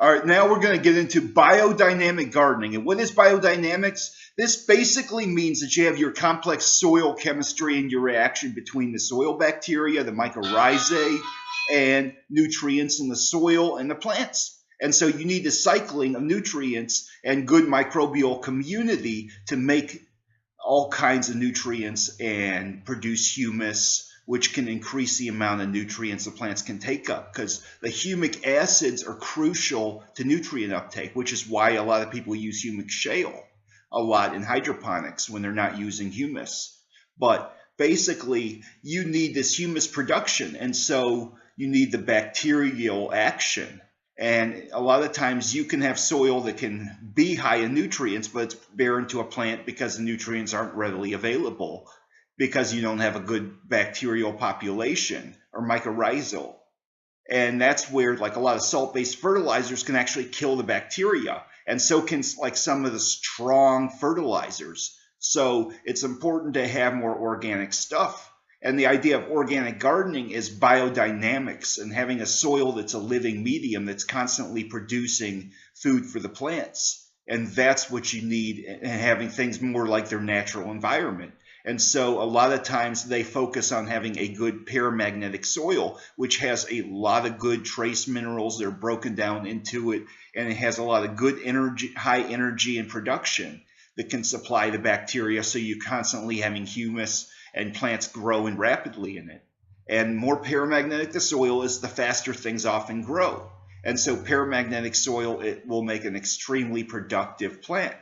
All right, now we're going to get into biodynamic gardening. And what is biodynamics? This basically means that you have your complex soil chemistry and your reaction between the soil bacteria, the mycorrhizae, and nutrients in the soil and the plants. And so you need the cycling of nutrients and good microbial community to make all kinds of nutrients and produce humus, which can increase the amount of nutrients the plants can take up, because the humic acids are crucial to nutrient uptake, which is why a lot of people use humic shale a lot in hydroponics when they're not using humus. But basically, you need this humus production, and so you need the bacterial action. And a lot of times you can have soil that can be high in nutrients, but it's barren to a plant because the nutrients aren't readily available, because you don't have a good bacterial population or mycorrhizal. And that's where like a lot of salt-based fertilizers can actually kill the bacteria, and so can like some of the strong fertilizers. So it's important to have more organic stuff. And the idea of organic gardening is biodynamics and having a soil that's a living medium that's constantly producing food for the plants. And that's what you need, and having things more like their natural environment. And so a lot of times they focus on having a good paramagnetic soil, which has a lot of good trace minerals that are broken down into it. And it has a lot of good energy, high energy and production that can supply the bacteria. So you're constantly having humus and plants growing rapidly in it. And more paramagnetic the soil is, the faster things often grow. And so paramagnetic soil, it will make an extremely productive plant.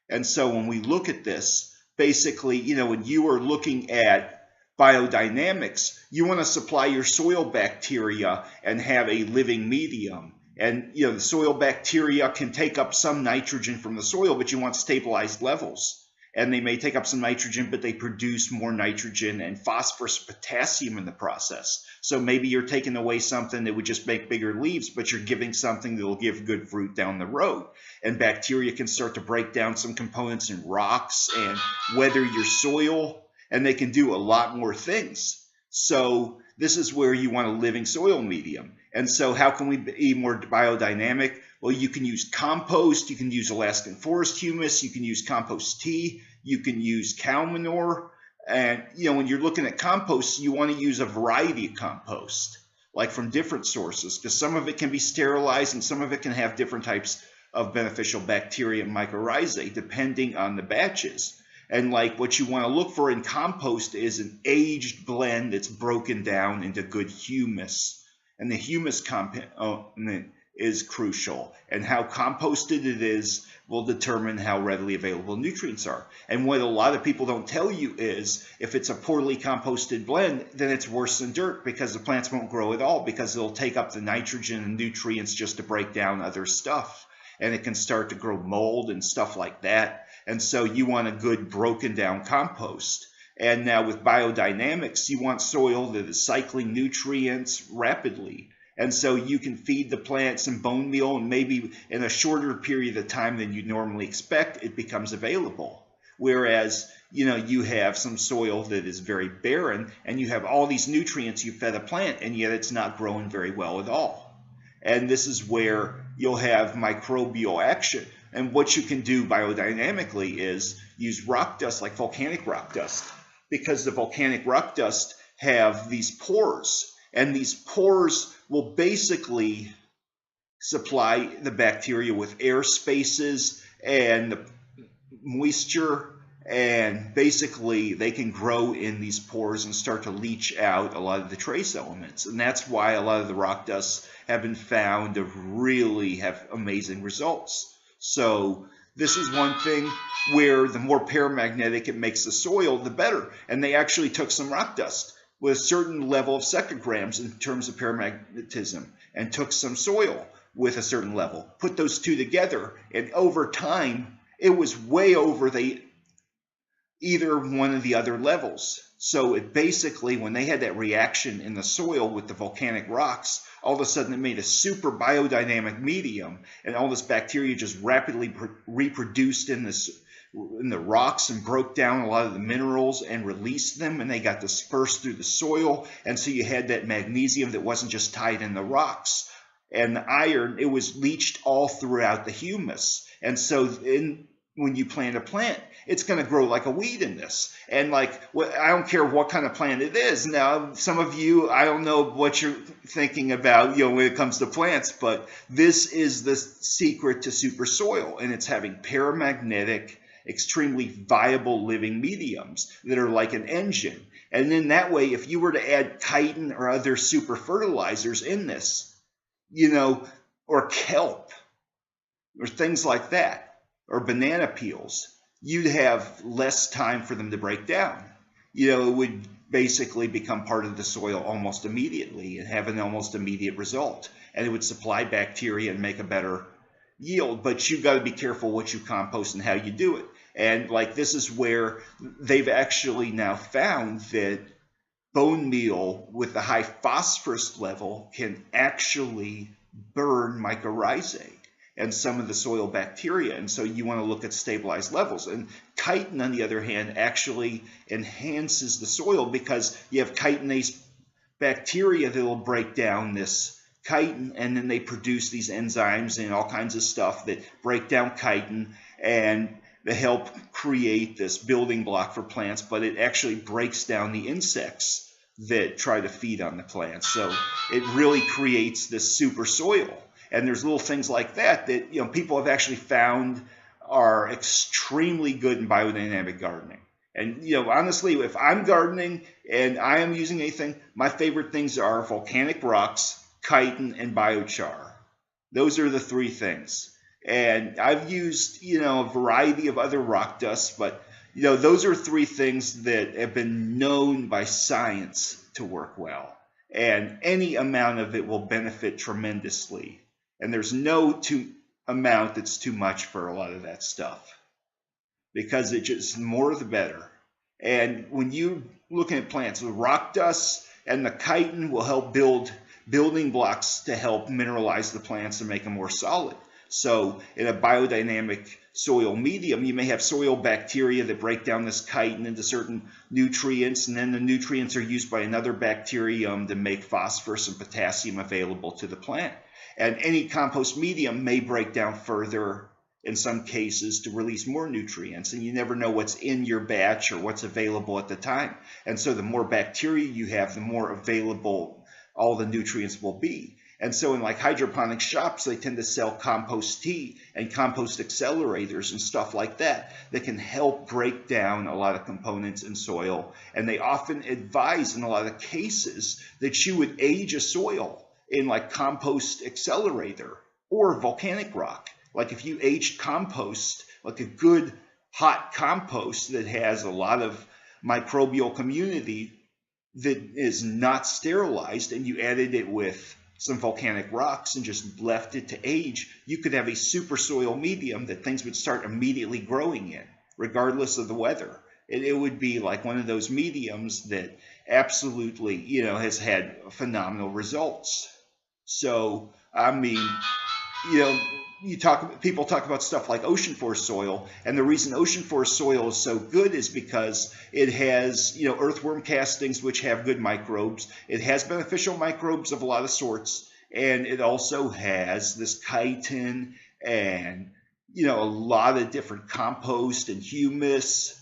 And so when we look at this, basically, when you are looking at biodynamics, you want to supply your soil bacteria and have a living medium. And the soil bacteria can take up some nitrogen from the soil, but you want stabilized levels. And they may take up some nitrogen, but they produce more nitrogen and phosphorus, potassium in the process. So maybe you're taking away something that would just make bigger leaves, but you're giving something that will give good fruit down the road. And bacteria can start to break down some components in rocks and weather your soil, and they can do a lot more things. So this is where you want a living soil medium. And so how can we be more biodynamic? Well, you can use compost, you can use Alaskan forest humus, you can use compost tea, you can use cow manure. And when you're looking at compost, you want to use a variety of compost, like from different sources, because some of it can be sterilized and some of it can have different types of beneficial bacteria and mycorrhizae, depending on the batches. And like what you want to look for in compost is an aged blend that's broken down into good humus. And the humus component is crucial, and how composted it is will determine how readily available nutrients are. And what a lot of people don't tell you is, if it's a poorly composted blend, then it's worse than dirt, because the plants won't grow at all, because they'll take up the nitrogen and nutrients just to break down other stuff, and it can start to grow mold and stuff like that. And so you want a good broken down compost. And now with biodynamics, you want soil that is cycling nutrients rapidly. And so you can feed the plant some bone meal, and maybe in a shorter period of time than you normally expect, it becomes available. Whereas, you have some soil that is very barren, and you have all these nutrients you fed a plant, and yet it's not growing very well at all. And this is where you'll have microbial action. And what you can do biodynamically is use rock dust, like volcanic rock dust, because the volcanic rock dust have these pores, and these pores will basically supply the bacteria with air spaces and the moisture, and basically they can grow in these pores and start to leach out a lot of the trace elements. And that's why a lot of the rock dusts have been found to really have amazing results. So this is one thing where the more paramagnetic it makes the soil, the better. And they actually took some rock dust with a certain level of secograms in terms of paramagnetism, and took some soil with a certain level, put those two together, and over time it was way over either one of the other levels. So it basically, when they had that reaction in the soil with the volcanic rocks, all of a sudden it made a super biodynamic medium, and all this bacteria just rapidly reproduced in the rocks and broke down a lot of the minerals and released them, and they got dispersed through the soil. And so you had that magnesium that wasn't just tied in the rocks, And the iron, it was leached all throughout the humus. And so when you plant a plant, it's going to grow like a weed in this. And like, I don't care what kind of plant it is. Now, some of you, I don't know what you're thinking about, when it comes to plants, but this is the secret to super soil, and it's having paramagnetic, extremely viable living mediums that are like an engine. And then that way, if you were to add chitin or other super fertilizers in this, or kelp or things like that, or banana peels, you'd have less time for them to break down. It would basically become part of the soil almost immediately and have an almost immediate result. And it would supply bacteria and make a better yield. But you've got to be careful what you compost and how you do it. And like, this is where they've actually now found that bone meal with the high phosphorus level can actually burn mycorrhizae and some of the soil bacteria. And so you want to look at stabilized levels. And chitin, on the other hand, actually enhances the soil because you have chitinase bacteria that will break down this chitin, and then they produce these enzymes and all kinds of stuff that break down chitin, and they help create this building block for plants, but it actually breaks down the insects that try to feed on the plants. So it really creates this super soil. And there's little things like that people have actually found are extremely good in biodynamic gardening. And honestly, if I'm gardening and I am using anything, my favorite things are volcanic rocks, chitin, and biochar. Those are the three things. And I've used a variety of other rock dusts, but those are three things that have been known by science to work well. And any amount of it will benefit tremendously. And there's no amount that's too much for a lot of that stuff, because it's just more the better. And when you're looking at plants, the rock dust and the chitin will help build building blocks to help mineralize the plants and make them more solid. So in a biodynamic soil medium, you may have soil bacteria that break down this chitin into certain nutrients, and then the nutrients are used by another bacterium to make phosphorus and potassium available to the plant. And any compost medium may break down further in some cases to release more nutrients, and you never know what's in your batch or what's available at the time. And so the more bacteria you have, the more available all the nutrients will be. And so in like hydroponic shops, they tend to sell compost tea and compost accelerators and stuff like that that can help break down a lot of components in soil. And they often advise in a lot of cases that you would age a soil in like compost accelerator or volcanic rock. Like if you aged compost, like a good hot compost that has a lot of microbial community that is not sterilized, and you added it with some volcanic rocks and just left it to age, you could have a super soil medium that things would start immediately growing in, regardless of the weather. It would be like one of those mediums that absolutely, has had phenomenal results. So, I mean, people talk about stuff like ocean forest soil, and the reason ocean forest soil is so good is because it has, earthworm castings, which have good microbes. It has beneficial microbes of a lot of sorts, and it also has this chitin and, a lot of different compost and humus.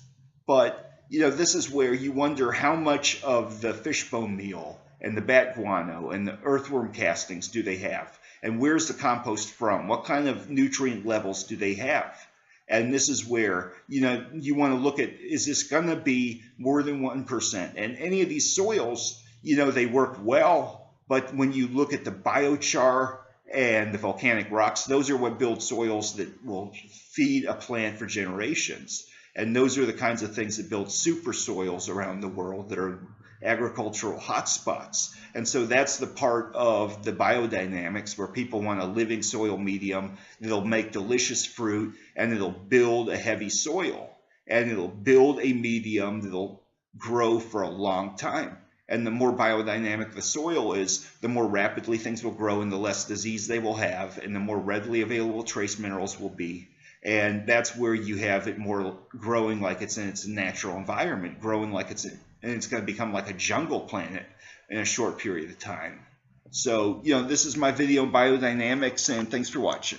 But, this is where you wonder how much of the fishbone meal and the bat guano and the earthworm castings do they have? And where's the compost from? What kind of nutrient levels do they have? And this is where, you want to look at, is this going to be more than 1%? And any of these soils, they work well, but when you look at the biochar and the volcanic rocks, those are what build soils that will feed a plant for generations. And those are the kinds of things that build super soils around the world that are agricultural hotspots. And so that's the part of the biodynamics where people want a living soil medium that'll make delicious fruit, and it'll build a heavy soil, and it'll build a medium that'll grow for a long time. And the more biodynamic the soil is, the more rapidly things will grow and the less disease they will have, and the more readily available trace minerals will be. And that's where you have it more growing like it's in its natural environment, growing like and it's going to become like a jungle planet in a short period of time. So, this is my video on biodynamics, and thanks for watching.